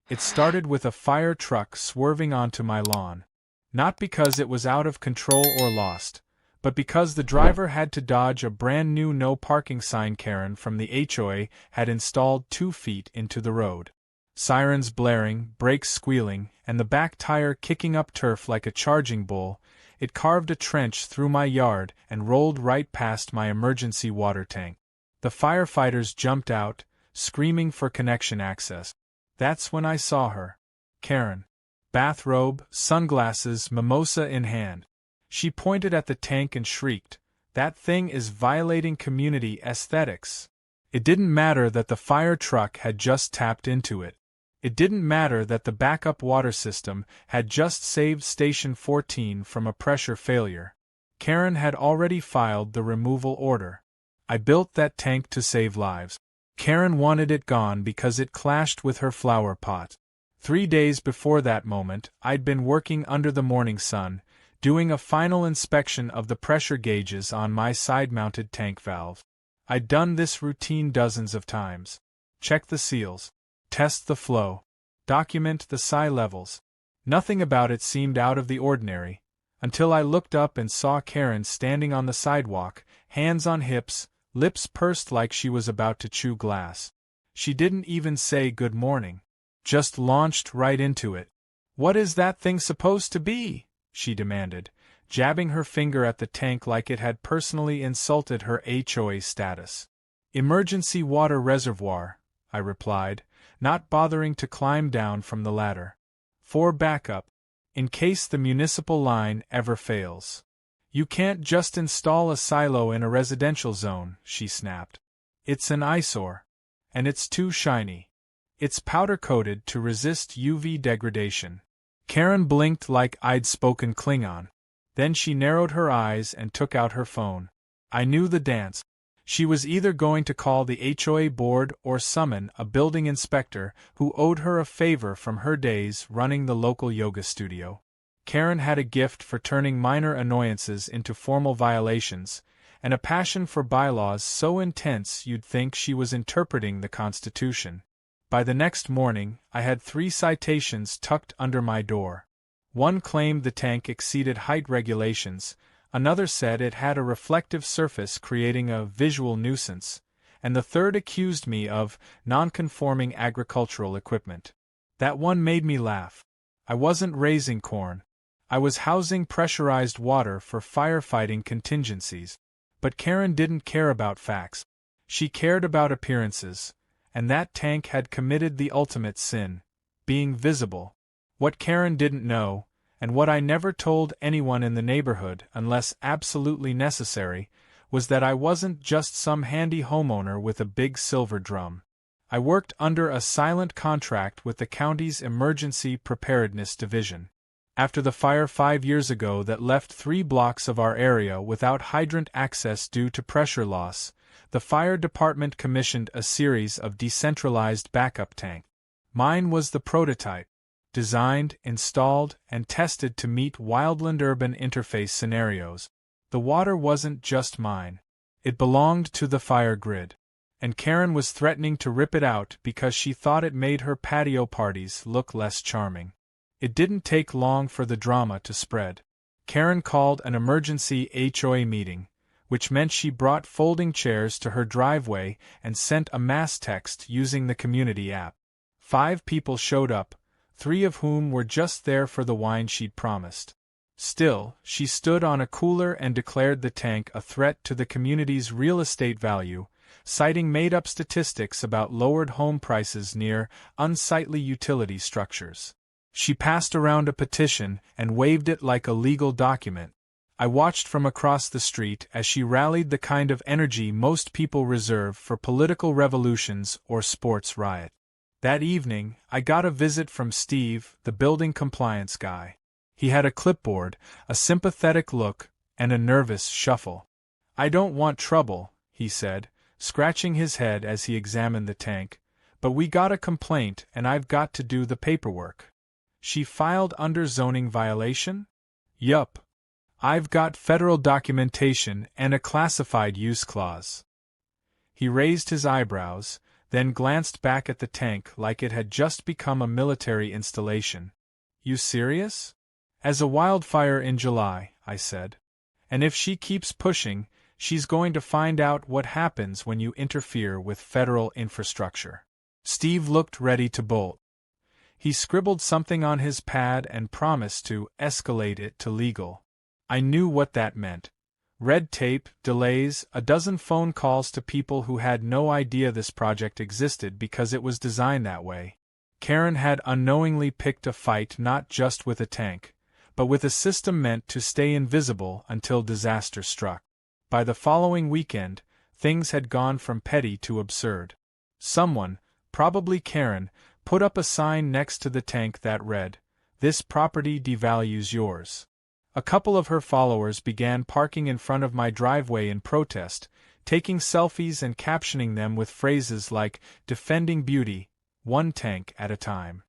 It started with a fire truck swerving onto my lawn. Not because it was out of control or lost, but because the driver had to dodge a brand new no parking sign Karen from the HOA had installed 2 feet into the road. Sirens blaring, brakes squealing, and the back tire kicking up turf like a charging bull, it carved a trench through my yard and rolled right past my emergency water tank. The firefighters jumped out, screaming for connection access. That's when I saw her. Karen. Bathrobe, sunglasses, mimosa in hand. She pointed at the tank and shrieked, "That thing is violating community aesthetics." It didn't matter that the fire truck had just tapped into it. It didn't matter that the backup water system had just saved Station 14 from a pressure failure. Karen had already filed the removal order. I built that tank to save lives. Karen wanted it gone because it clashed with her flower pot. 3 days before that moment, I'd been working under the morning sun, doing a final inspection of the pressure gauges on my side-mounted tank valve. I'd done this routine dozens of times. Check the seals. Test the flow. Document the psi levels. Nothing about it seemed out of the ordinary, until I looked up and saw Karen standing on the sidewalk, hands on hips, lips pursed like she was about to chew glass. She didn't even say good morning. Just launched right into it. "What is that thing supposed to be?" she demanded, jabbing her finger at the tank like it had personally insulted her HOA status. "Emergency water reservoir," I replied, not bothering to climb down from the ladder. "For backup. In case the municipal line ever fails. You can't just install a silo in a residential zone," she snapped. "It's an eyesore. And it's too shiny. It's powder-coated to resist UV degradation." Karen blinked like I'd spoken Klingon. Then she narrowed her eyes and took out her phone. I knew the dance. She was either going to call the HOA board or summon a building inspector who owed her a favor from her days running the local yoga studio. Karen had a gift for turning minor annoyances into formal violations, and a passion for bylaws so intense you'd think she was interpreting the Constitution. By the next morning, I had 3 citations tucked under my door. One claimed the tank exceeded height regulations, another said it had a reflective surface creating a visual nuisance, and the third accused me of non-conforming agricultural equipment. That one made me laugh. I wasn't raising corn. I was housing pressurized water for firefighting contingencies. But Karen didn't care about facts. She cared about appearances, and that tank had committed the ultimate sin, being visible. What Karen didn't know, and what I never told anyone in the neighborhood unless absolutely necessary, was that I wasn't just some handy homeowner with a big silver drum. I worked under a silent contract with the county's Emergency Preparedness Division. After the fire 5 years ago that left 3 blocks of our area without hydrant access due to pressure loss, the fire department commissioned a series of decentralized backup tanks. Mine was the prototype. Designed, installed, and tested to meet wildland-urban interface scenarios. The water wasn't just mine. It belonged to the fire grid. And Karen was threatening to rip it out because she thought it made her patio parties look less charming. It didn't take long for the drama to spread. Karen called an emergency HOA meeting, which meant she brought folding chairs to her driveway and sent a mass text using the community app. 5 people showed up, 3 of whom were just there for the wine she'd promised. Still, she stood on a cooler and declared the tank a threat to the community's real estate value, citing made-up statistics about lowered home prices near unsightly utility structures. She passed around a petition and waved it like a legal document. I watched from across the street as she rallied the kind of energy most people reserve for political revolutions or sports riot. That evening, I got a visit from Steve, the building compliance guy. He had a clipboard, a sympathetic look, and a nervous shuffle. "I don't want trouble," he said, scratching his head as he examined the tank, "but we got a complaint and I've got to do the paperwork." "She filed under zoning violation?" "Yup. I've got federal documentation and a classified use clause." He raised his eyebrows, then glanced back at the tank like it had just become a military installation. "You serious?" "As a wildfire in July," I said. "And if she keeps pushing, she's going to find out what happens when you interfere with federal infrastructure." Steve looked ready to bolt. He scribbled something on his pad and promised to escalate it to legal. I knew what that meant. Red tape, delays, a dozen phone calls to people who had no idea this project existed because it was designed that way. Karen had unknowingly picked a fight not just with a tank, but with a system meant to stay invisible until disaster struck. By the following weekend, things had gone from petty to absurd. Someone, probably Karen, put up a sign next to the tank that read, "This property devalues yours." A couple of her followers began parking in front of my driveway in protest, taking selfies and captioning them with phrases like, "Defending beauty, one tank at a time."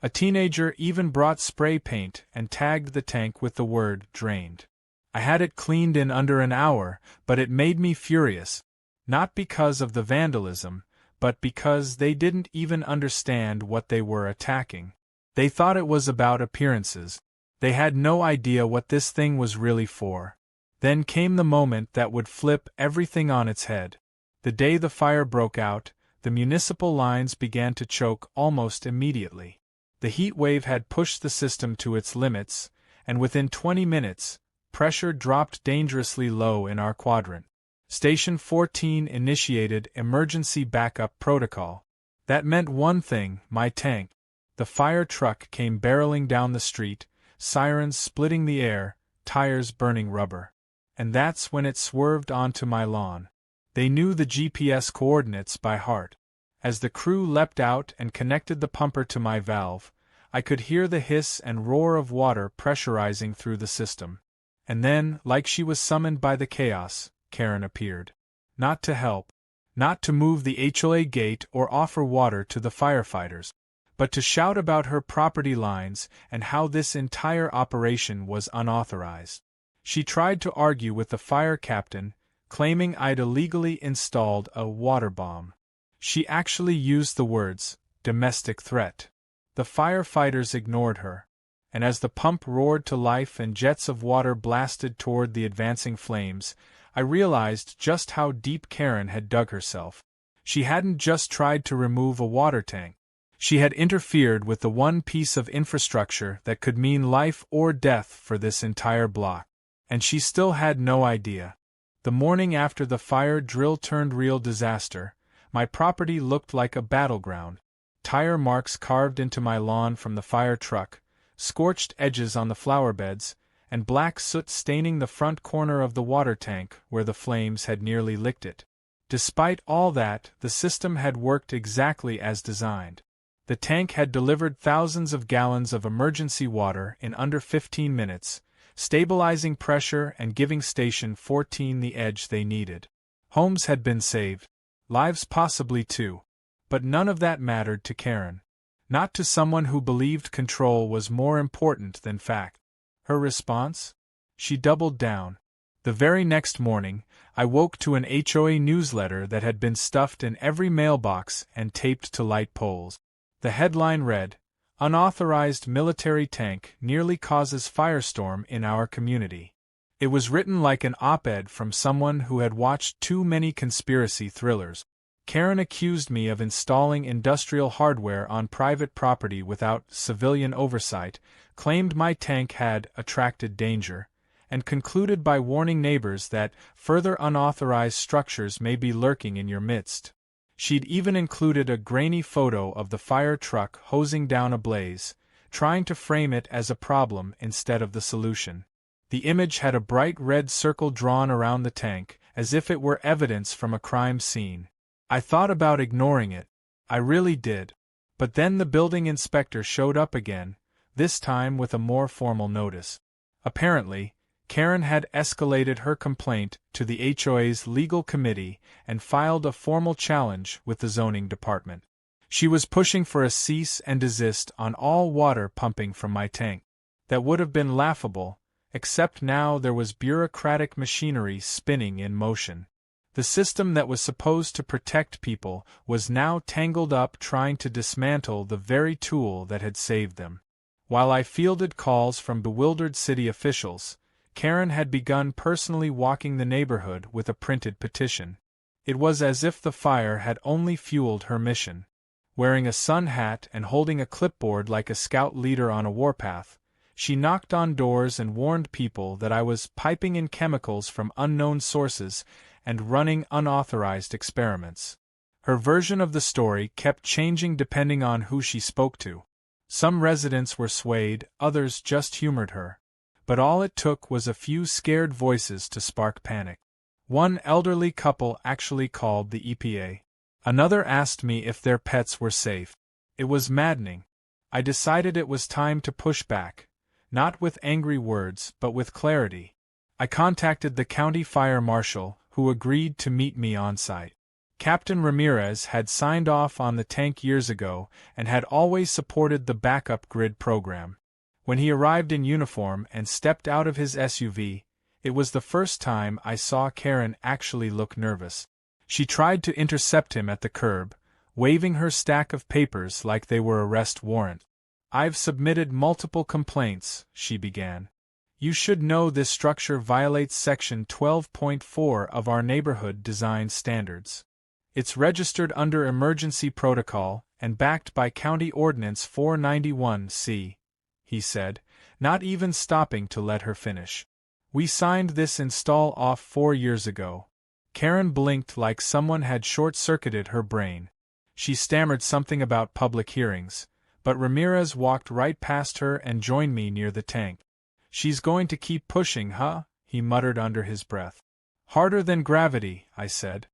A teenager even brought spray paint and tagged the tank with the word, "Drained." I had it cleaned in under an hour, but it made me furious. Not because of the vandalism, but because they didn't even understand what they were attacking. They thought it was about appearances. They had no idea what this thing was really for. Then came the moment that would flip everything on its head. The day the fire broke out, the municipal lines began to choke almost immediately. The heat wave had pushed the system to its limits, and within 20 minutes, pressure dropped dangerously low in our quadrant. Station 14 initiated emergency backup protocol. That meant one thing, my tank. The fire truck came barreling down the street, sirens splitting the air, tires burning rubber. And that's when it swerved onto my lawn. They knew the GPS coordinates by heart. As the crew leapt out and connected the pumper to my valve, I could hear the hiss and roar of water pressurizing through the system. And then, like she was summoned by the chaos, Karen appeared. Not to help, not to move the HOA gate or offer water to the firefighters, but to shout about her property lines and how this entire operation was unauthorized. She tried to argue with the fire captain, claiming I'd illegally installed a water bomb. She actually used the words, "domestic threat." The firefighters ignored her, and as the pump roared to life and jets of water blasted toward the advancing flames, I realized just how deep Karen had dug herself. She hadn't just tried to remove a water tank. She had interfered with the one piece of infrastructure that could mean life or death for this entire block. And she still had no idea. The morning after the fire drill turned real disaster, my property looked like a battleground. Tire marks carved into my lawn from the fire truck, scorched edges on the flower beds, and black soot staining the front corner of the water tank where the flames had nearly licked it. Despite all that, the system had worked exactly as designed. The tank had delivered thousands of gallons of emergency water in under 15 minutes, stabilizing pressure and giving Station 14 the edge they needed. Homes had been saved, lives possibly too, but none of that mattered to Karen. Not to someone who believed control was more important than fact. Her response? She doubled down. The very next morning, I woke to an HOA newsletter that had been stuffed in every mailbox and taped to light poles. The headline read, "Unauthorized military tank nearly causes firestorm in our community." It was written like an op-ed from someone who had watched too many conspiracy thrillers. Karen accused me of installing industrial hardware on private property without civilian oversight, claimed my tank had attracted danger, and concluded by warning neighbors that further unauthorized structures may be lurking in your midst. She'd even included a grainy photo of the fire truck hosing down a blaze, trying to frame it as a problem instead of the solution. The image had a bright red circle drawn around the tank, as if it were evidence from a crime scene. I thought about ignoring it. I really did. But then the building inspector showed up again, this time with a more formal notice. Apparently, Karen had escalated her complaint to the HOA's legal committee and filed a formal challenge with the zoning department. She was pushing for a cease and desist on all water pumping from my tank. That would have been laughable, except now there was bureaucratic machinery spinning in motion. The system that was supposed to protect people was now tangled up trying to dismantle the very tool that had saved them. While I fielded calls from bewildered city officials, Karen had begun personally walking the neighborhood with a printed petition. It was as if the fire had only fueled her mission. Wearing a sun hat and holding a clipboard like a scout leader on a warpath, she knocked on doors and warned people that I was piping in chemicals from unknown sources and running unauthorized experiments. Her version of the story kept changing depending on who she spoke to. Some residents were swayed, others just humored her. But all it took was a few scared voices to spark panic. One elderly couple actually called the EPA. Another asked me if their pets were safe. It was maddening. I decided it was time to push back, not with angry words but with clarity. I contacted the county fire marshal, who agreed to meet me on site. Captain Ramirez had signed off on the tank years ago and had always supported the backup grid program. When he arrived in uniform and stepped out of his SUV, it was the first time I saw Karen actually look nervous. She tried to intercept him at the curb, waving her stack of papers like they were arrest warrant. "I've submitted multiple complaints," she began. "You should know this structure violates Section 12.4 of our neighborhood design standards. It's registered under Emergency Protocol and backed by County Ordinance 491C, he said, not even stopping to let her finish. "We signed this install off 4 years ago." Karen blinked like someone had short-circuited her brain. She stammered something about public hearings, but Ramirez walked right past her and joined me near the tank. "She's going to keep pushing, huh?" he muttered under his breath. "Harder than gravity," I said.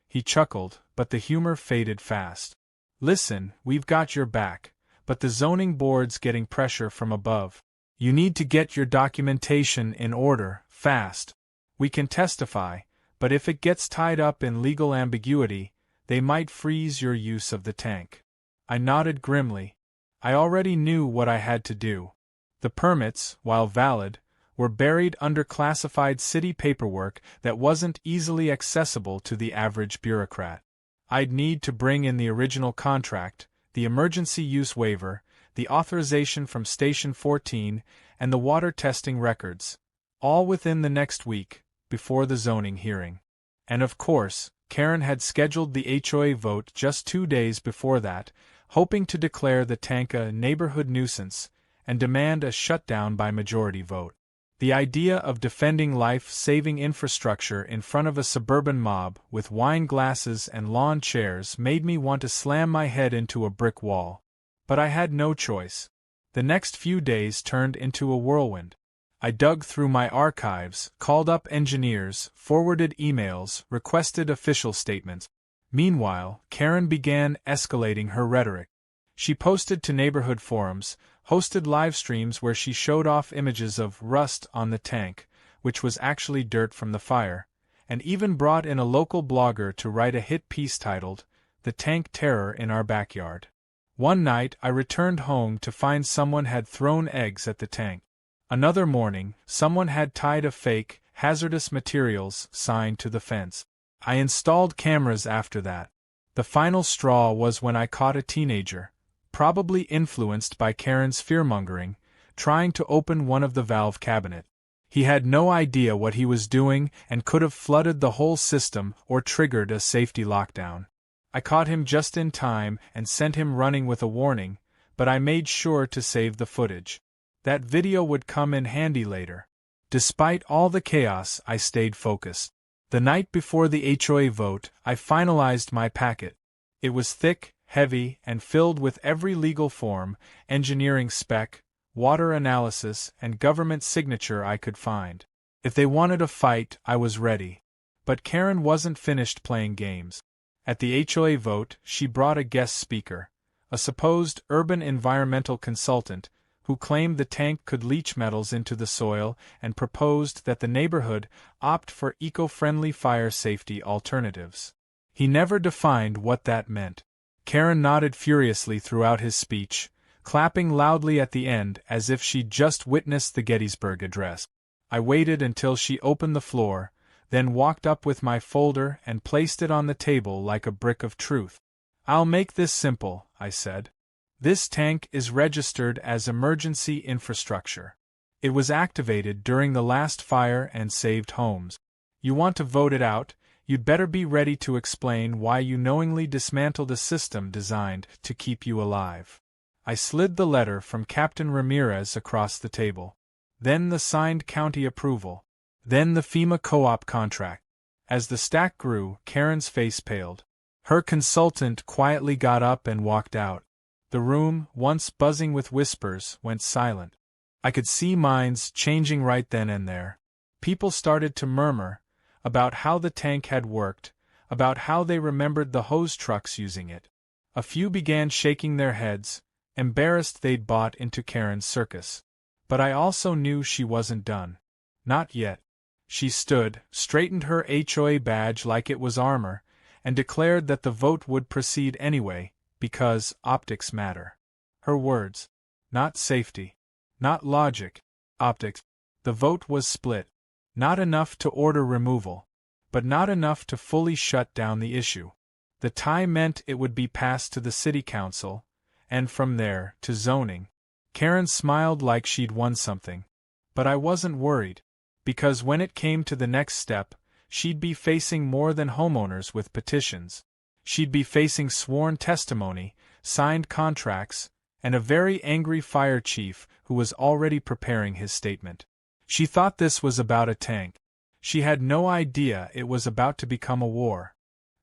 He chuckled, but the humor faded fast. "Listen, we've got your back, but the zoning board's getting pressure from above. You need to get your documentation in order, fast. We can testify, but if it gets tied up in legal ambiguity, they might freeze your use of the tank." I nodded grimly. I already knew what I had to do. The permits, while valid, were buried under classified city paperwork that wasn't easily accessible to the average bureaucrat. I'd need to bring in the original contract, the emergency use waiver, the authorization from Station 14, and the water testing records, all within the next week, before the zoning hearing. And of course, Karen had scheduled the HOA vote just 2 days before that, hoping to declare the tank a neighborhood nuisance and demand a shutdown by majority vote. The idea of defending life-saving infrastructure in front of a suburban mob with wine glasses and lawn chairs made me want to slam my head into a brick wall. But I had no choice. The next few days turned into a whirlwind. I dug through my archives, called up engineers, forwarded emails, requested official statements. Meanwhile, Karen began escalating her rhetoric. She posted to neighborhood forums, hosted live streams where she showed off images of rust on the tank, which was actually dirt from the fire, and even brought in a local blogger to write a hit piece titled, "The Tank Terror in Our Backyard." One night I returned home to find someone had thrown eggs at the tank. Another morning, someone had tied a fake, hazardous materials sign to the fence. I installed cameras after that. The final straw was when I caught a teenager, probably influenced by Karen's fearmongering, trying to open one of the valve cabinet. He had no idea what he was doing and could have flooded the whole system or triggered a safety lockdown. I caught him just in time and sent him running with a warning, but I made sure to save the footage. That video would come in handy later. Despite all the chaos, I stayed focused. The night before the HOA vote, I finalized my packet. It was thick, heavy, and filled with every legal form, engineering spec, water analysis, and government signature I could find. If they wanted a fight, I was ready. But Karen wasn't finished playing games. At the HOA vote, she brought a guest speaker, a supposed urban environmental consultant, who claimed the tank could leach metals into the soil and proposed that the neighborhood opt for eco-friendly fire safety alternatives. He never defined what that meant. Karen nodded furiously throughout his speech, clapping loudly at the end as if she'd just witnessed the Gettysburg Address. I waited until she opened the floor, then walked up with my folder and placed it on the table like a brick of truth. "I'll make this simple," I said. "This tank is registered as emergency infrastructure. It was activated during the last fire and saved homes. You want to vote it out, you'd better be ready to explain why you knowingly dismantled a system designed to keep you alive." I slid the letter from Captain Ramirez across the table. Then the signed county approval. Then the FEMA co-op contract. As the stack grew, Karen's face paled. Her consultant quietly got up and walked out. The room, once buzzing with whispers, went silent. I could see minds changing right then and there. People started to murmur about how the tank had worked, about how they remembered the hose trucks using it. A few began shaking their heads, embarrassed they'd bought into Karen's circus. But I also knew she wasn't done. Not yet. She stood, straightened her HOA badge like it was armor, and declared that the vote would proceed anyway, because optics matter. Her words. Not safety. Not logic. Optics. The vote was split. Not enough to order removal, but not enough to fully shut down the issue. The tie meant it would be passed to the city council, and from there, to zoning. Karen smiled like she'd won something. But I wasn't worried, because when it came to the next step, she'd be facing more than homeowners with petitions. She'd be facing sworn testimony, signed contracts, and a very angry fire chief who was already preparing his statement. She thought this was about a tank. She had no idea it was about to become a war.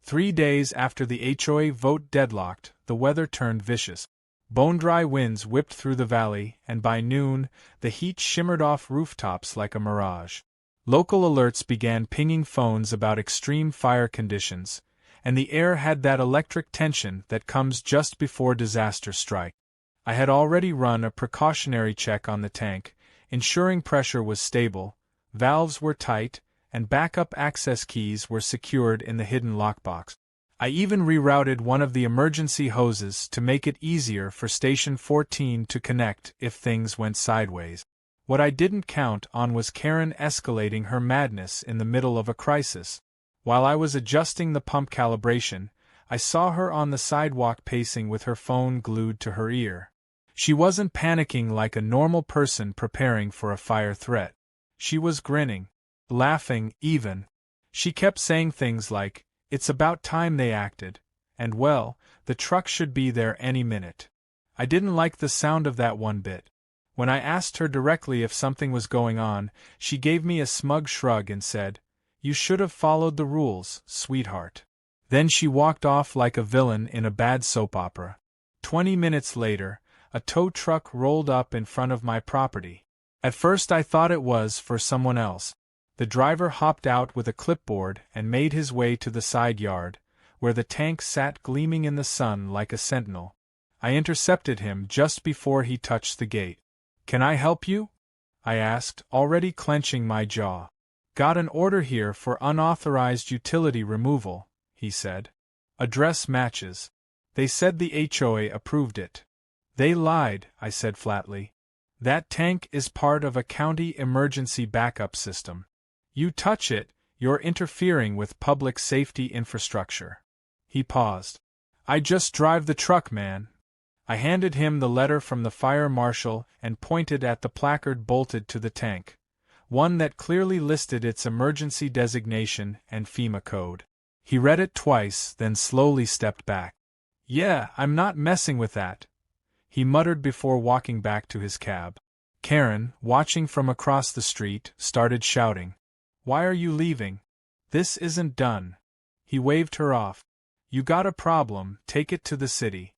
3 days after the HOA vote deadlocked, the weather turned vicious. Bone-dry winds whipped through the valley, and by noon, the heat shimmered off rooftops like a mirage. Local alerts began pinging phones about extreme fire conditions, and the air had that electric tension that comes just before disaster strikes. I had already run a precautionary check on the tank, ensuring pressure was stable, valves were tight, and backup access keys were secured in the hidden lockbox. I even rerouted one of the emergency hoses to make it easier for Station 14 to connect if things went sideways. What I didn't count on was Karen escalating her madness in the middle of a crisis. While I was adjusting the pump calibration, I saw her on the sidewalk pacing with her phone glued to her ear. She wasn't panicking like a normal person preparing for a fire threat. She was grinning, laughing even. She kept saying things like, "It's about time they acted," and well, the truck should be there any minute. I didn't like the sound of that one bit. When I asked her directly if something was going on, she gave me a smug shrug and said, "You should have followed the rules, sweetheart." Then she walked off like a villain in a bad soap opera. 20 minutes later, a tow truck rolled up in front of my property. At first I thought it was for someone else. The driver hopped out with a clipboard and made his way to the side yard, where the tank sat gleaming in the sun like a sentinel. I intercepted him just before he touched the gate. "Can I help you?" I asked, already clenching my jaw. "Got an order here for unauthorized utility removal," he said. "Address matches. They said the HOA approved it." "They lied," I said flatly. "That tank is part of a county emergency backup system. You touch it, you're interfering with public safety infrastructure." He paused. "I just drive the truck, man." I handed him the letter from the fire marshal and pointed at the placard bolted to the tank, one that clearly listed its emergency designation and FEMA code. He read it twice, then slowly stepped back. "Yeah, I'm not messing with that," he muttered before walking back to his cab. Karen, watching from across the street, started shouting, "Why are you leaving? This isn't done." He waved her off. "You got a problem, take it to the city.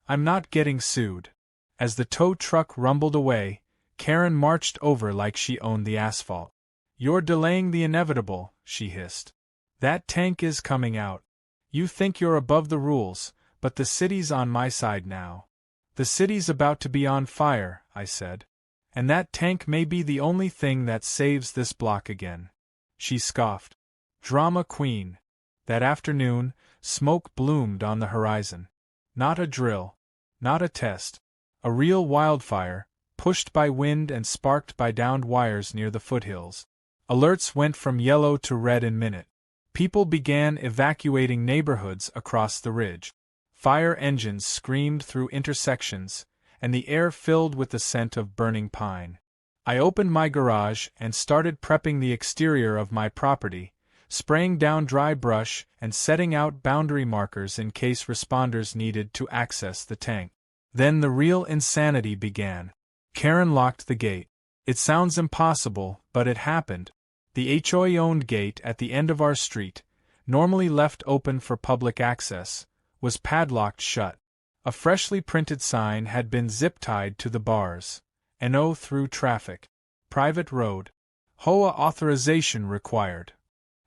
I'm not getting sued." As the tow truck rumbled away, Karen marched over like she owned the asphalt. "You're delaying the inevitable," she hissed. "That tank is coming out. You think you're above the rules, but the city's on my side now." "The city's about to be on fire," I said. "And that tank may be the only thing that saves this block again." She scoffed. Drama queen. That afternoon, smoke bloomed on the horizon. Not a drill. Not a test. A real wildfire, pushed by wind and sparked by downed wires near the foothills. Alerts went from yellow to red in minute. People began evacuating neighborhoods across the ridge. Fire engines screamed through intersections, and the air filled with the scent of burning pine. I opened my garage and started prepping the exterior of my property, spraying down dry brush and setting out boundary markers in case responders needed to access the tank. Then the real insanity began. Karen locked the gate. It sounds impossible, but it happened. The HOA-owned gate at the end of our street, normally left open for public access, was padlocked shut. A freshly printed sign had been zip-tied to the bars. No through traffic. Private road. HOA authorization required.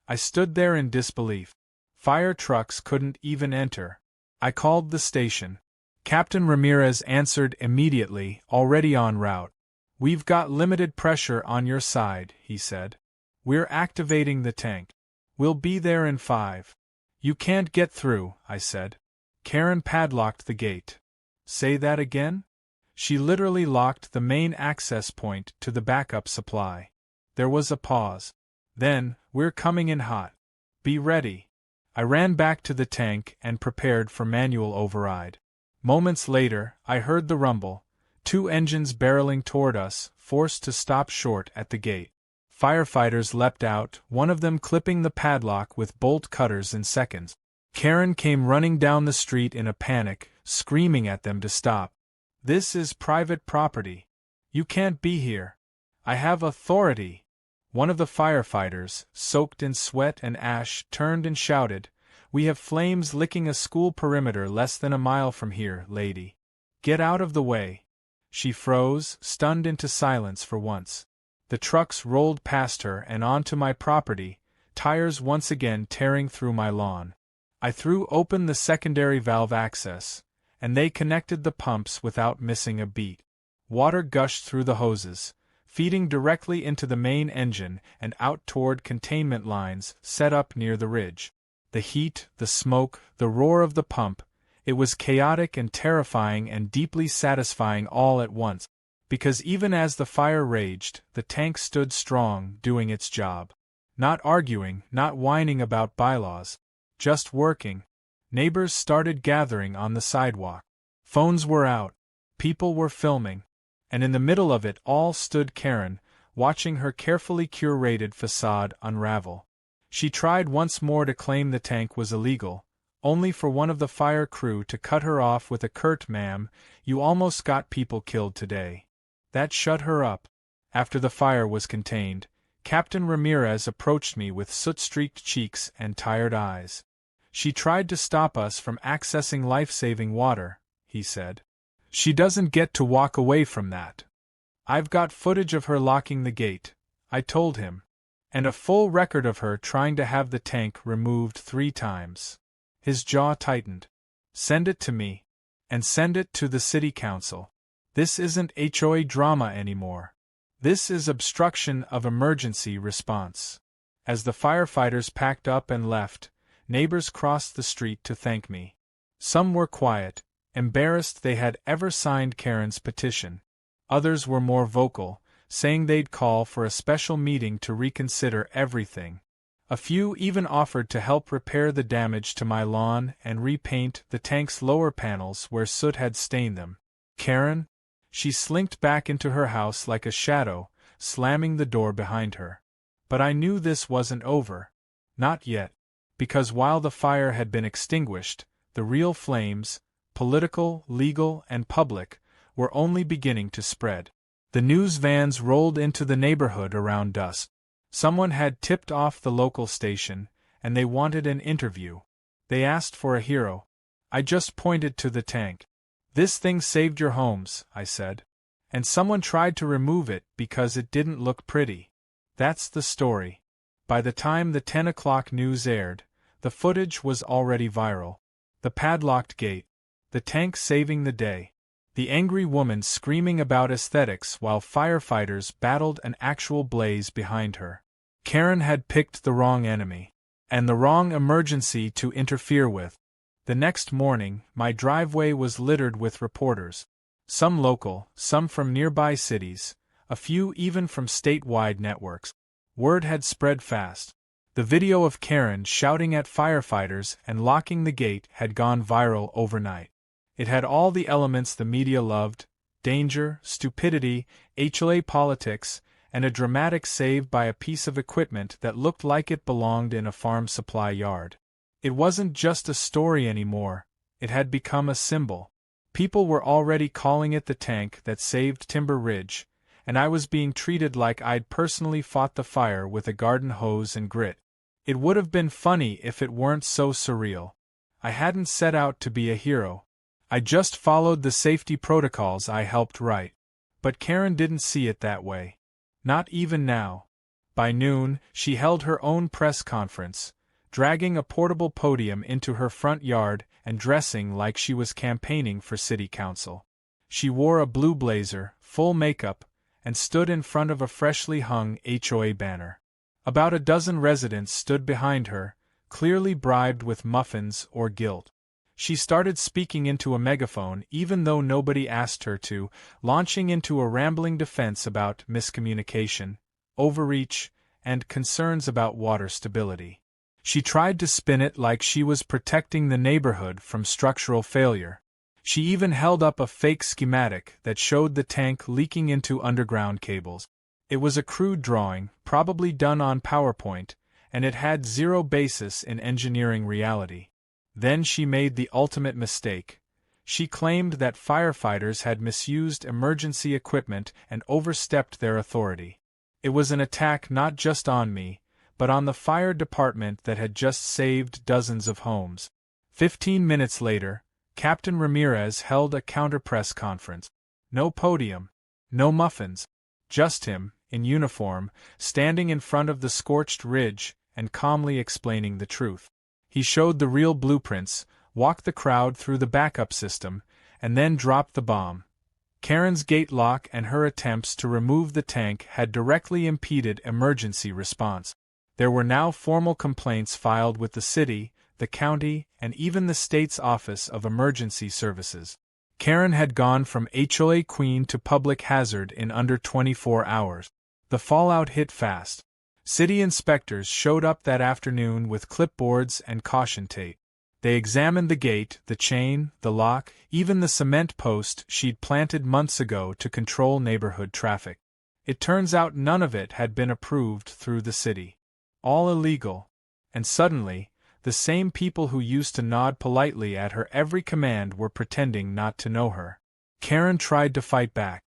I stood there in disbelief. Fire trucks couldn't even enter. I called the station. Captain Ramirez answered immediately, already en route. "We've got limited pressure on your side," he said. "We're activating the tank. We'll be there in 5. "You can't get through," I said. Karen padlocked the gate. "Say that again?" She literally locked the main access point to the backup supply. There was a pause. Then, "We're coming in hot. Be ready." I ran back to the tank and prepared for manual override. Moments later, I heard the rumble, 2 engines barreling toward us, forced to stop short at the gate. Firefighters leapt out, one of them clipping the padlock with bolt cutters in seconds. Karen came running down the street in a panic, screaming at them to stop. "This is private property. You can't be here. I have authority." One of the firefighters, soaked in sweat and ash, turned and shouted, "We have flames licking a school perimeter less than a mile from here, lady. Get out of the way." She froze, stunned into silence for once. The trucks rolled past her and onto my property, tires once again tearing through my lawn. I threw open the secondary valve access, and they connected the pumps without missing a beat. Water gushed through the hoses, feeding directly into the main engine and out toward containment lines set up near the ridge. The heat, the smoke, the roar of the pump, it was chaotic and terrifying and deeply satisfying all at once, because even as the fire raged, the tank stood strong, doing its job. Not arguing, not whining about bylaws. Just working. Neighbors started gathering on the sidewalk. Phones were out. People were filming. And in the middle of it all stood Karen, watching her carefully curated facade unravel. She tried once more to claim the tank was illegal, only for one of the fire crew to cut her off with a curt "Ma'am, you almost got people killed today." That shut her up. After the fire was contained, Captain Ramirez approached me with soot-streaked cheeks and tired eyes. "She tried to stop us from accessing life-saving water," he said. "She doesn't get to walk away from that." "I've got footage of her locking the gate," I told him, "and a full record of her trying to have the tank removed 3 times. His jaw tightened. "Send it to me. And send it to the city council. This isn't HOA drama anymore. This is obstruction of emergency response." As the firefighters packed up and left, neighbors crossed the street to thank me. Some were quiet, embarrassed they had ever signed Karen's petition. Others were more vocal, saying they'd call for a special meeting to reconsider everything. A few even offered to help repair the damage to my lawn and repaint the tank's lower panels where soot had stained them. Karen? She slinked back into her house like a shadow, slamming the door behind her. But I knew this wasn't over. Not yet. Because while the fire had been extinguished, the real flames, political, legal, and public, were only beginning to spread. The news vans rolled into the neighborhood around dusk. Someone had tipped off the local station, and they wanted an interview. They asked for a hero. I just pointed to the tank. "This thing saved your homes," I said. "And someone tried to remove it because it didn't look pretty." That's the story. By the time the 10 o'clock news aired, the footage was already viral. The padlocked gate. The tank saving the day. The angry woman screaming about aesthetics while firefighters battled an actual blaze behind her. Karen had picked the wrong enemy. And the wrong emergency to interfere with. The next morning, my driveway was littered with reporters. Some local, some from nearby cities, a few even from statewide networks. Word had spread fast. The video of Karen shouting at firefighters and locking the gate had gone viral overnight. It had all the elements the media loved: danger, stupidity, HOA politics, and a dramatic save by a piece of equipment that looked like it belonged in a farm supply yard. It wasn't just a story anymore, it had become a symbol. People were already calling it the tank that saved Timber Ridge, and I was being treated like I'd personally fought the fire with a garden hose and grit. It would have been funny if it weren't so surreal. I hadn't set out to be a hero. I just followed the safety protocols I helped write. But Karen didn't see it that way. Not even now. By noon, she held her own press conference, dragging a portable podium into her front yard and dressing like she was campaigning for city council. She wore a blue blazer, full makeup, and stood in front of a freshly hung HOA banner. About a dozen residents stood behind her, clearly bribed with muffins or guilt. She started speaking into a megaphone even though nobody asked her to, launching into a rambling defense about miscommunication, overreach, and concerns about water stability. She tried to spin it like she was protecting the neighborhood from structural failure. She even held up a fake schematic that showed the tank leaking into underground cables. It was a crude drawing, probably done on PowerPoint, and it had zero basis in engineering reality. Then she made the ultimate mistake. She claimed that firefighters had misused emergency equipment and overstepped their authority. It was an attack not just on me, but on the fire department that had just saved dozens of homes. 15 minutes later, Captain Ramirez held a counter-press conference. No podium, no muffins, just him, in uniform, standing in front of the scorched ridge and calmly explaining the truth. He showed the real blueprints, walked the crowd through the backup system, and then dropped the bomb. Karen's gate lock and her attempts to remove the tank had directly impeded emergency response. There were now formal complaints filed with the city, the county, and even the state's Office of Emergency Services. Karen had gone from HOA queen to public hazard in under 24 hours. The fallout hit fast. City inspectors showed up that afternoon with clipboards and caution tape. They examined the gate, the chain, the lock, even the cement post she'd planted months ago to control neighborhood traffic. It turns out none of it had been approved through the city. All illegal. And suddenly, the same people who used to nod politely at her every command were pretending not to know her. Karen tried to fight back.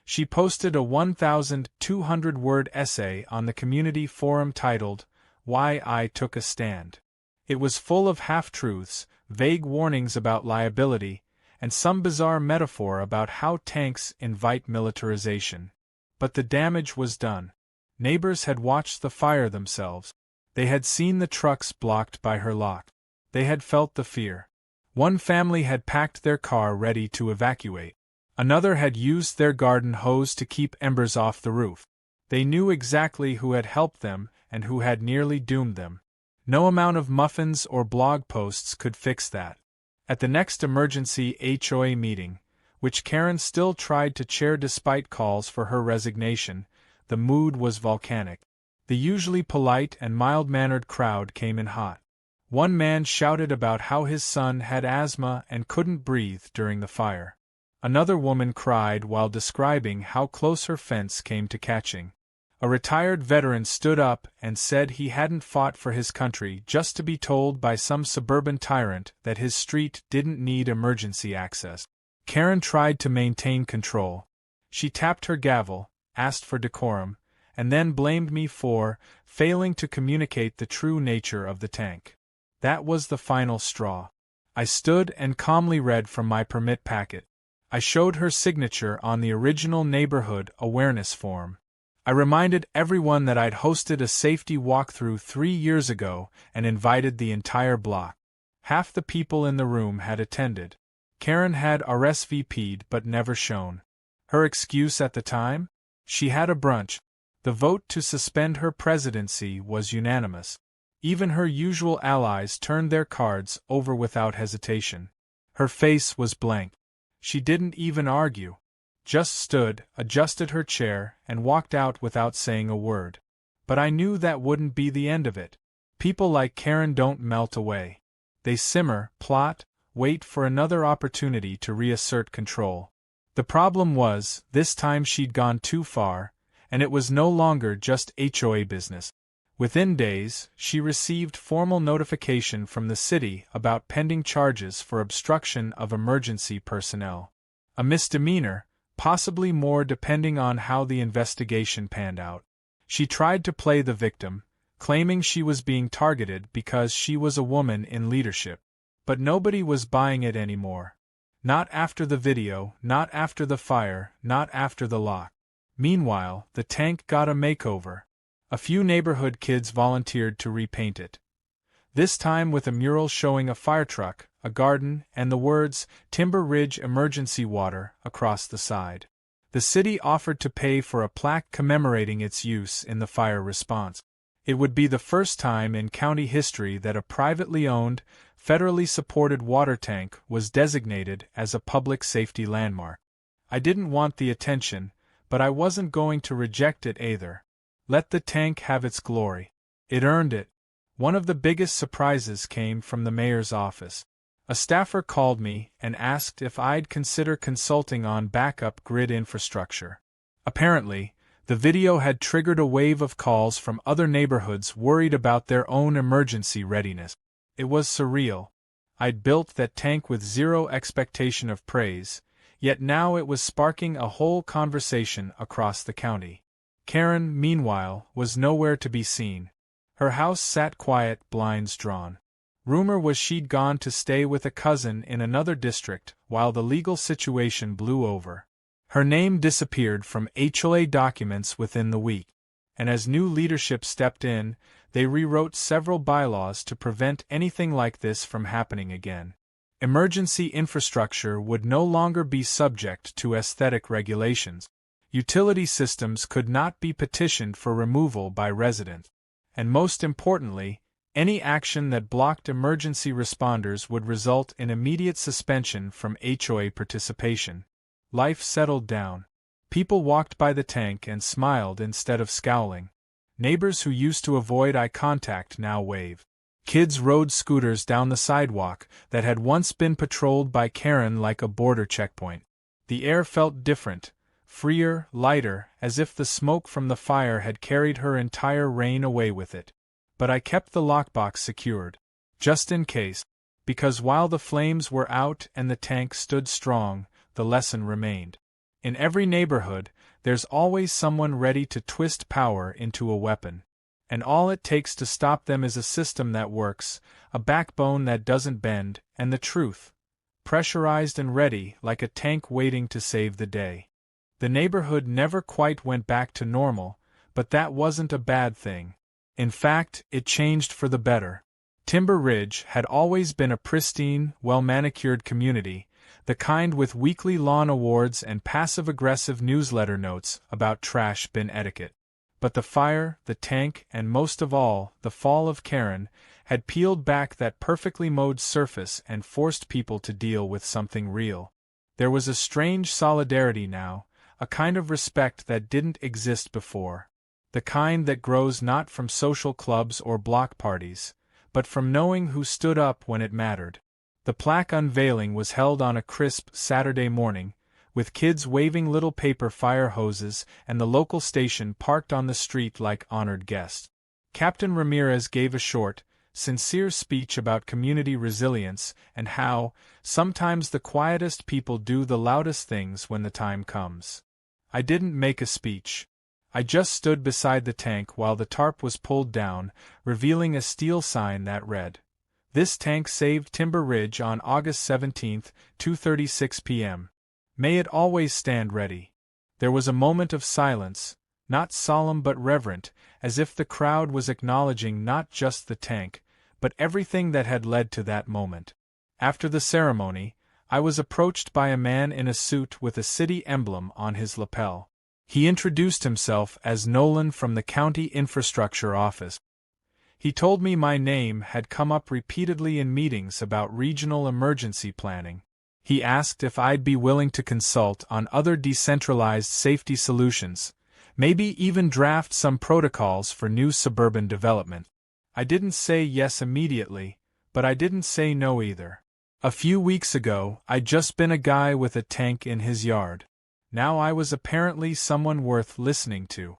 She posted a 1,200-word essay on the community forum titled, "Why I Took a Stand." It was full of half-truths, vague warnings about liability, and some bizarre metaphor about how tanks invite militarization. But the damage was done. Neighbors had watched the fire themselves. They had seen the trucks blocked by her lock. They had felt the fear. One family had packed their car ready to evacuate. Another had used their garden hose to keep embers off the roof. They knew exactly who had helped them and who had nearly doomed them. No amount of muffins or blog posts could fix that. At the next emergency HOA meeting, which Karen still tried to chair despite calls for her resignation, the mood was volcanic. The usually polite and mild-mannered crowd came in hot. One man shouted about how his son had asthma and couldn't breathe during the fire. Another woman cried while describing how close her fence came to catching. A retired veteran stood up and said he hadn't fought for his country just to be told by some suburban tyrant that his street didn't need emergency access. Karen tried to maintain control. She tapped her gavel, asked for decorum, and then blamed me for failing to communicate the true nature of the tank. That was the final straw. I stood and calmly read from my permit packet. I showed her signature on the original neighborhood awareness form. I reminded everyone that I'd hosted a safety walkthrough 3 years ago and invited the entire block. Half the people in the room had attended. Karen had RSVP'd but never shown. Her excuse at the time? She had a brunch. The vote to suspend her presidency was unanimous. Even her usual allies turned their cards over without hesitation. Her face was blank. She didn't even argue. Just stood, adjusted her chair, and walked out without saying a word. But I knew that wouldn't be the end of it. People like Karen don't melt away. They simmer, plot, wait for another opportunity to reassert control. The problem was, this time she'd gone too far, and it was no longer just HOA business. Within days, she received formal notification from the city about pending charges for obstruction of emergency personnel. A misdemeanor, possibly more depending on how the investigation panned out. She tried to play the victim, claiming she was being targeted because she was a woman in leadership. But nobody was buying it anymore. Not after the video, not after the fire, not after the lock. Meanwhile, the tank got a makeover. A few neighborhood kids volunteered to repaint it. This time with a mural showing a fire truck, a garden, and the words, "Timber Ridge Emergency Water," across the side. The city offered to pay for a plaque commemorating its use in the fire response. It would be the first time in county history that a privately owned, federally supported water tank was designated as a public safety landmark. I didn't want the attention, but I wasn't going to reject it either. Let the tank have its glory. It earned it. One of the biggest surprises came from the mayor's office. A staffer called me and asked if I'd consider consulting on backup grid infrastructure. Apparently, the video had triggered a wave of calls from other neighborhoods worried about their own emergency readiness. It was surreal. I'd built that tank with zero expectation of praise, yet now it was sparking a whole conversation across the county. Karen, meanwhile, was nowhere to be seen. Her house sat quiet, blinds drawn. Rumor was she'd gone to stay with a cousin in another district while the legal situation blew over. Her name disappeared from HOA documents within the week, and as new leadership stepped in, they rewrote several bylaws to prevent anything like this from happening again. Emergency infrastructure would no longer be subject to aesthetic regulations. Utility systems could not be petitioned for removal by residents. And most importantly, any action that blocked emergency responders would result in immediate suspension from HOA participation. Life settled down. People walked by the tank and smiled instead of scowling. Neighbors who used to avoid eye contact now waved. Kids rode scooters down the sidewalk that had once been patrolled by Karen like a border checkpoint. The air felt different, freer, lighter, as if the smoke from the fire had carried her entire reign away with it. But I kept the lockbox secured, just in case, because while the flames were out and the tank stood strong, the lesson remained. In every neighborhood, there's always someone ready to twist power into a weapon. And all it takes to stop them is a system that works, a backbone that doesn't bend, and the truth, pressurized and ready like a tank waiting to save the day. The neighborhood never quite went back to normal, but that wasn't a bad thing. In fact, it changed for the better. Timber Ridge had always been a pristine, well-manicured community, the kind with weekly lawn awards and passive-aggressive newsletter notes about trash bin etiquette. But the fire, the tank, and most of all, the fall of Karen, had peeled back that perfectly mowed surface and forced people to deal with something real. There was a strange solidarity now, a kind of respect that didn't exist before. The kind that grows not from social clubs or block parties, but from knowing who stood up when it mattered. The plaque unveiling was held on a crisp Saturday morning, with kids waving little paper fire hoses and the local station parked on the street like honored guests. Captain Ramirez gave a short, sincere speech about community resilience and how, sometimes the quietest people do the loudest things when the time comes. I didn't make a speech. I just stood beside the tank while the tarp was pulled down, revealing a steel sign that read, "This tank saved Timber Ridge on August 17, 2:36 p.m. May it always stand ready." There was a moment of silence, not solemn but reverent, as if the crowd was acknowledging not just the tank, but everything that had led to that moment. After the ceremony, I was approached by a man in a suit with a city emblem on his lapel. He introduced himself as Nolan from the County Infrastructure Office. He told me my name had come up repeatedly in meetings about regional emergency planning. He asked if I'd be willing to consult on other decentralized safety solutions, Maybe even draft some protocols for new suburban development. I didn't say yes immediately, but I didn't say no either. A few weeks ago, I'd just been a guy with a tank in his yard. Now I was apparently someone worth listening to.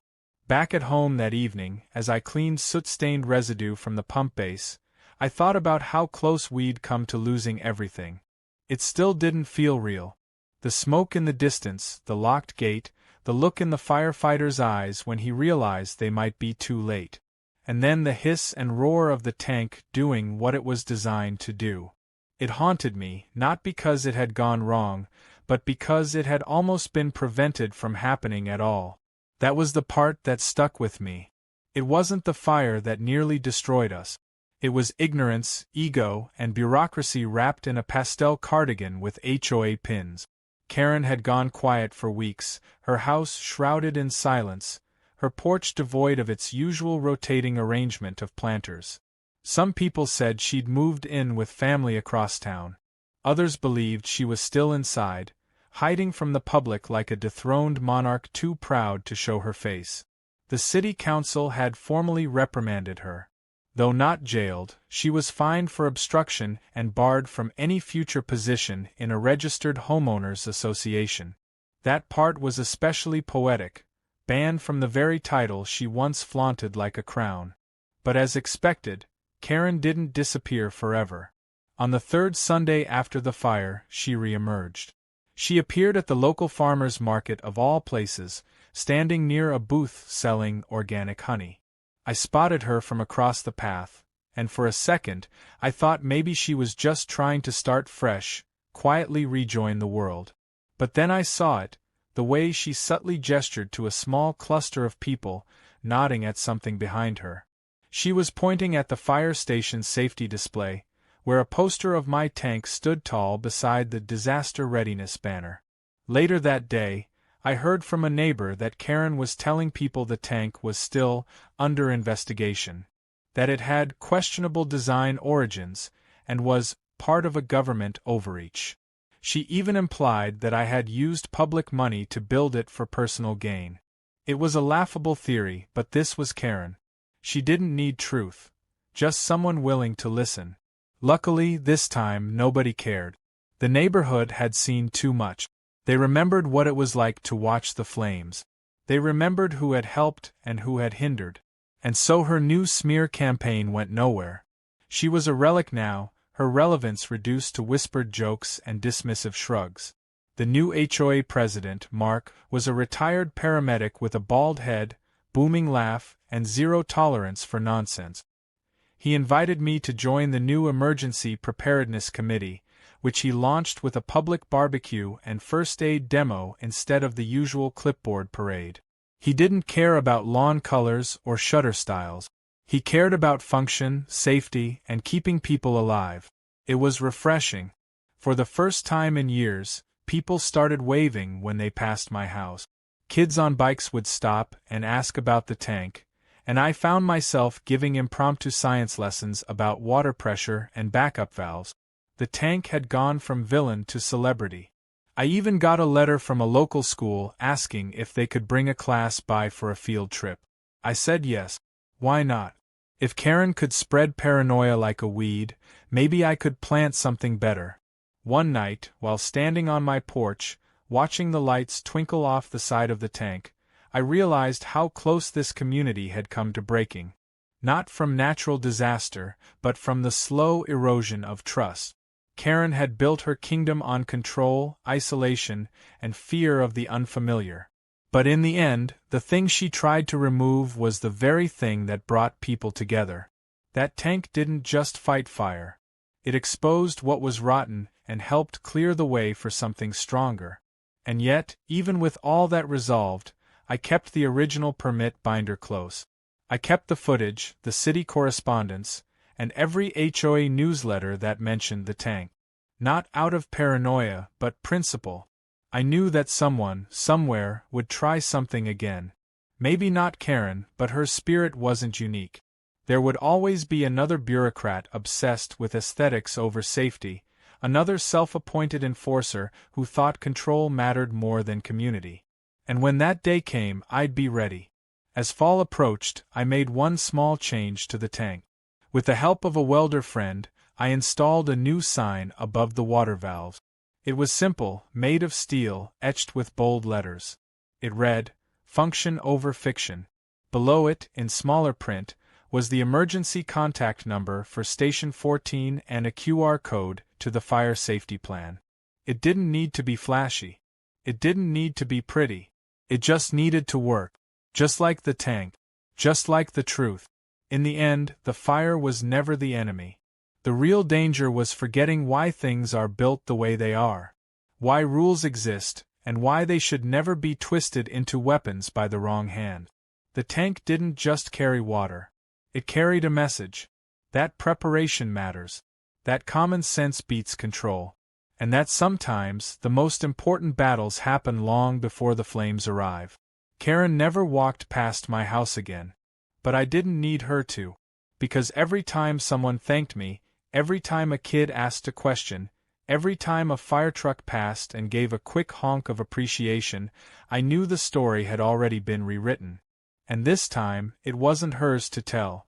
Back at home that evening, as I cleaned soot-stained residue from the pump base, I thought about how close we'd come to losing everything. It still didn't feel real. The smoke in the distance, the locked gate, the look in the firefighter's eyes when he realized they might be too late. And then the hiss and roar of the tank doing what it was designed to do. It haunted me, not because it had gone wrong, but because it had almost been prevented from happening at all. That was the part that stuck with me. It wasn't the fire that nearly destroyed us. It was ignorance, ego, and bureaucracy wrapped in a pastel cardigan with HOA pins. Karen had gone quiet for weeks, her house shrouded in silence, her porch devoid of its usual rotating arrangement of planters. Some people said she'd moved in with family across town. Others believed she was still inside, hiding from the public like a dethroned monarch too proud to show her face. The city council had formally reprimanded her. Though not jailed, she was fined for obstruction and barred from any future position in a registered homeowners association. That part was especially poetic, banned from the very title she once flaunted like a crown. But as expected, Karen didn't disappear forever. On the third Sunday after the fire, she re-emerged. She appeared at the local farmers' market of all places, standing near a booth selling organic honey. I spotted her from across the path, and for a second, I thought maybe she was just trying to start fresh, quietly rejoin the world. But then I saw it, the way she subtly gestured to a small cluster of people, nodding at something behind her. She was pointing at the fire station's safety display, where a poster of my tank stood tall beside the disaster readiness banner. Later that day, I heard from a neighbor that Karen was telling people the tank was still under investigation, that it had questionable design origins, and was part of a government overreach. She even implied that I had used public money to build it for personal gain. It was a laughable theory, but this was Karen. She didn't need truth, just someone willing to listen. Luckily, this time nobody cared. The neighborhood had seen too much. They remembered what it was like to watch the flames. They remembered who had helped and who had hindered. And so her new smear campaign went nowhere. She was a relic now, her relevance reduced to whispered jokes and dismissive shrugs. The new HOA president, Mark, was a retired paramedic with a bald head, booming laugh, and zero tolerance for nonsense. He invited me to join the new Emergency Preparedness Committee, which he launched with a public barbecue and first aid demo instead of the usual clipboard parade. He didn't care about lawn colors or shutter styles. He cared about function, safety, and keeping people alive. It was refreshing. For the first time in years, people started waving when they passed my house. Kids on bikes would stop and ask about the tank, and I found myself giving impromptu science lessons about water pressure and backup valves. The tank had gone from villain to celebrity. I even got a letter from a local school asking if they could bring a class by for a field trip. I said yes. Why not? If Karen could spread paranoia like a weed, maybe I could plant something better. One night, while standing on my porch, watching the lights twinkle off the side of the tank, I realized how close this community had come to breaking. Not from natural disaster, but from the slow erosion of trust. Karen had built her kingdom on control, isolation, and fear of the unfamiliar. But in the end, the thing she tried to remove was the very thing that brought people together. That tank didn't just fight fire. It exposed what was rotten and helped clear the way for something stronger. And yet, even with all that resolved, I kept the original permit binder close. I kept the footage, the city correspondence, and every HOA newsletter that mentioned the tank. Not out of paranoia, but principle. I knew that someone, somewhere, would try something again. Maybe not Karen, but her spirit wasn't unique. There would always be another bureaucrat obsessed with aesthetics over safety, another self-appointed enforcer who thought control mattered more than community. And when that day came, I'd be ready. As fall approached, I made one small change to the tank. With the help of a welder friend, I installed a new sign above the water valve. It was simple, made of steel, etched with bold letters. It read, "Function over fiction." Below it, in smaller print, was the emergency contact number for Station 14 and a QR code to the fire safety plan. It didn't need to be flashy. It didn't need to be pretty. It just needed to work. Just like the tank. Just like the truth. In the end, the fire was never the enemy. The real danger was forgetting why things are built the way they are. Why rules exist, and why they should never be twisted into weapons by the wrong hand. The tank didn't just carry water. It carried a message. That preparation matters. That common sense beats control. And that sometimes the most important battles happen long before the flames arrive. Karen never walked past my house again. But I didn't need her to. Because every time someone thanked me, every time a kid asked a question, every time a fire truck passed and gave a quick honk of appreciation, I knew the story had already been rewritten. And this time, it wasn't hers to tell.